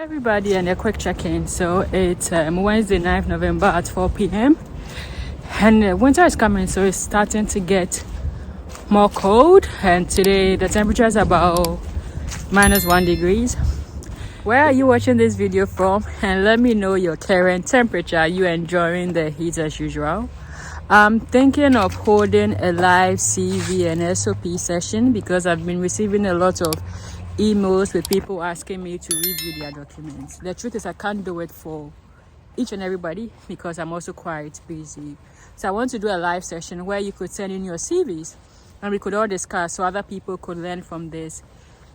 Everybody, and a quick check-in. So it's Wednesday 9th November at 4 p.m. and winter is coming, so it's starting to get more cold, and today the temperature is about -1 degrees. Where are you watching this video from? And let me know your current temperature. Are you enjoying the heat as usual? I'm thinking of holding a live CV and SOP session because I've been receiving a lot of emails with people asking me to review their documents. The truth is I can't do it for each and everybody because I'm also quite busy. So I want to do a live session where you could send in your CVs and we could all discuss so other people could learn from this.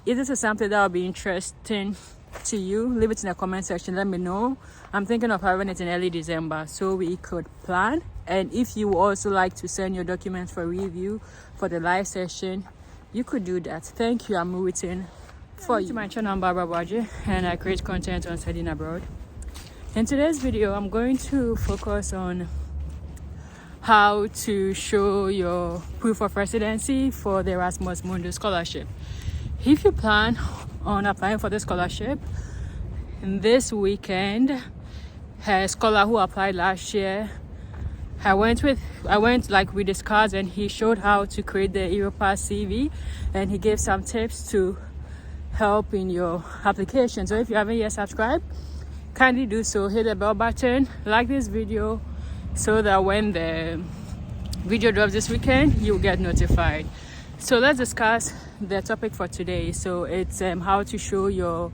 If this is something that will be interesting to you, leave it in the comment section. Let me know. I'm thinking of having it in early December so we could plan. And if you also like to send your documents for review for the live session, you could do that. Thank you. I'm waiting for you. To my channel, I'm Aboagye, and I create content on studying abroad. In today's video, I'm going to focus on how to show your proof of residency for the Erasmus Mundus scholarship. If you plan on applying for the scholarship, this weekend, a scholar who applied last year, I went like we discussed, and he showed how to create the Europa CV, and he gave some tips to help in your application. So if you haven't yet subscribed, kindly do so. Hit the bell button, like this video, so that when the video drops this weekend, you'll get notified. So let's discuss the topic for today. So it's how to show your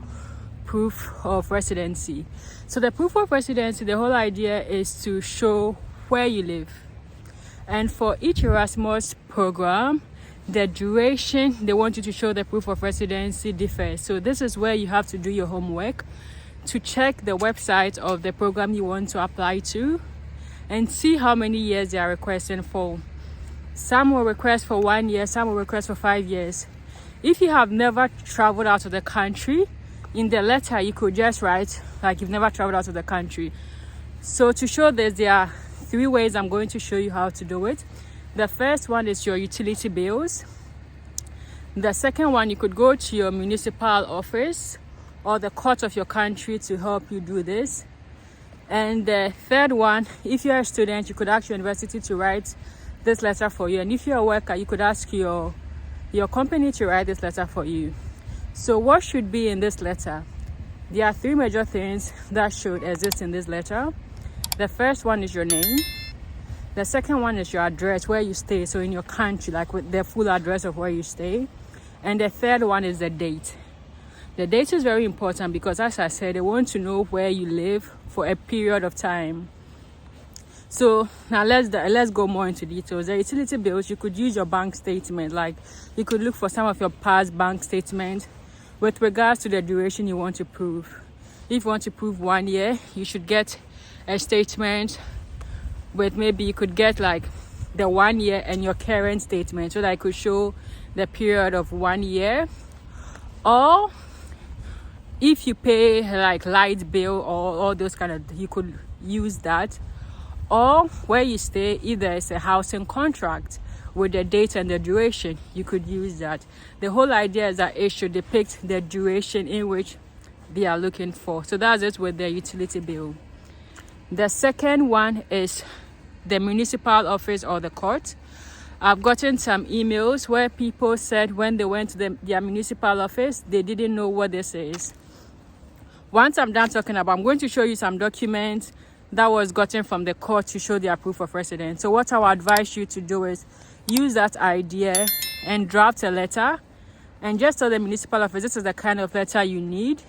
proof of residency. So the proof of residency, the whole idea is to show where you live. And for each Erasmus program, the duration they want you to show the proof of residency differs. So this is where you have to do your homework to check the website of the program you want to apply to and see how many years they are requesting for. Some will request for 1 year, some will request for 5 years. If you have never traveled out of the country, in the letter you could just write like you've never traveled out of the country. So to show this, there are 3 ways I'm going to show you how to do it. The first one is your utility bills. The second one, you could go to your municipal office or the court of your country to help you do this. And the third one, if you're a student, you could ask your university to write this letter for you. And if you're a worker, you could ask your company to write this letter for you. So what should be in this letter? There are 3 major things that should exist in this letter. The first one is your name. The second one is your address, where you stay, so in your country, like with the full address of where you stay. And the third one is the date. The date is very important because, as I said, they want to know where you live for a period of time. So now let's go more into details. The utility bills, you could use your bank statement. Like you could look for some of your past bank statements with regards to the duration you want to prove. If you want to prove 1 year, you should get a statement with, maybe you could get like the 1 year and your current statement, so that I could show the period of 1 year. Or if you pay like light bill or all those kind of, you could use that. Or where you stay, either it's a housing contract with the date and the duration, you could use that. The whole idea is that it should depict the duration in which they are looking for. So that's it with the utility bill. The second one is the municipal office or the court. I've gotten some emails where people said when they went to their municipal office, they didn't know what this is. Once I'm done talking about, I'm going to show you some documents that was gotten from the court to show their proof of residence. So what I would advise you to do is use that idea and draft a letter and just tell the municipal office this is the kind of letter you need.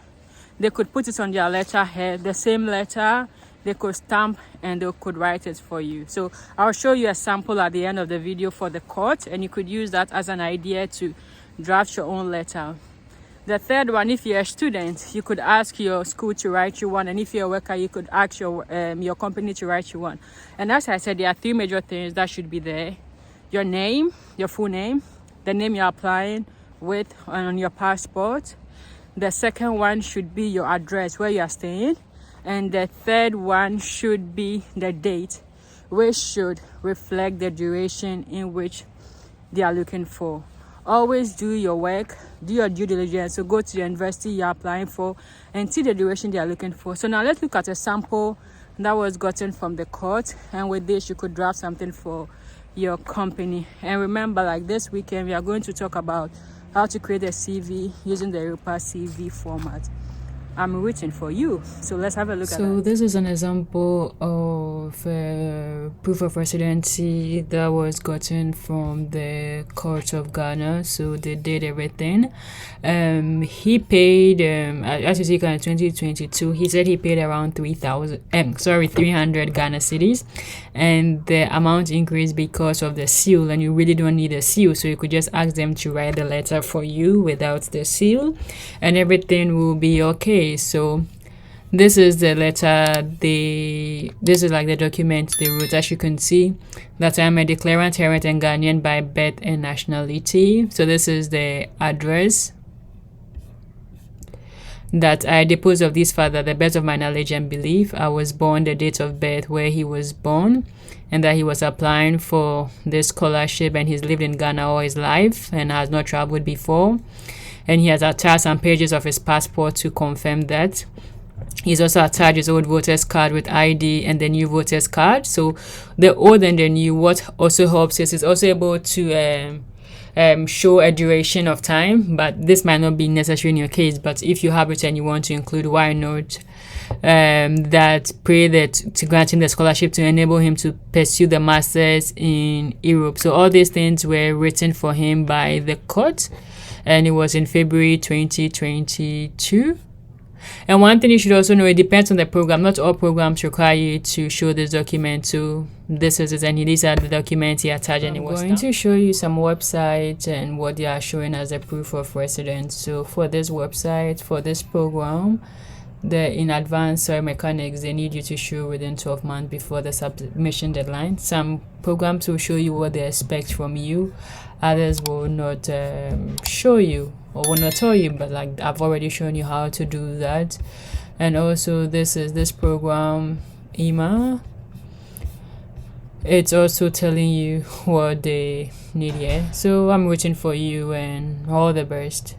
They could put it on their letterhead, the same letter. They could stamp and they could write it for you. So I'll show you a sample at the end of the video for the court, and you could use that as an idea to draft your own letter. The third one, if you're a student, you could ask your school to write you one, and if you're a worker, you could ask your company to write you one. And as I said, there are 3 major things that should be there: your name, your full name, the name you're applying with on your passport. The second one should be your address, where you are staying. And the third one should be the date, which should reflect the duration in which they are looking for. always do your work, do your due diligence. So go to the university you're applying for and see the duration they are looking for. So now let's look at a sample that was gotten from the court, and with this you could draft something for your company. And remember, like this weekend we are going to talk about how to create a CV using the Europa CV format. I'm waiting for you. So let's have a look at that. So this is an example of proof of residency that was gotten from the court of Ghana. So they did everything. He paid, as you see, in 2022, he said he paid around 300 Ghana cedis, and the amount increased because of the seal, and you really don't need a seal, so you could just ask them to write the letter for you without the seal, and everything will be okay. So this is the letter this is like the document they wrote. As you can see, that I'm a declarant parent and Ghanaian by birth and nationality. So this is the address that I depose of this father, the best of my knowledge and belief. I was born, the date of birth, where he was born, and that he was applying for this scholarship, and he's lived in Ghana all his life and has not traveled before. And he has attached some pages of his passport to confirm that. He's also attached his old voter's card with ID and the new voter's card. So the old and the new, what also helps is also able to show a duration of time, but this might not be necessary in your case. But if you have it and you want to include, why not? That pray that to grant him the scholarship to enable him to pursue the masters in Europe. So all these things were written for him by the court, and it was in February 2022. And one thing you should also know, it depends on the program. Not all programs require you to show this document. So this is it, and these are the documents he attached, and it was going to show you some websites and what they are showing as a proof of residence. So for this website, for this program, in advance soil mechanics, they need you to show within 12 months before the submission deadline. Some programs will show you what they expect from you. Others will not show you or will not tell you, but like I've already shown you how to do that. And also this program, EMA, it's also telling you what they need here. So I'm waiting for you, and all the best.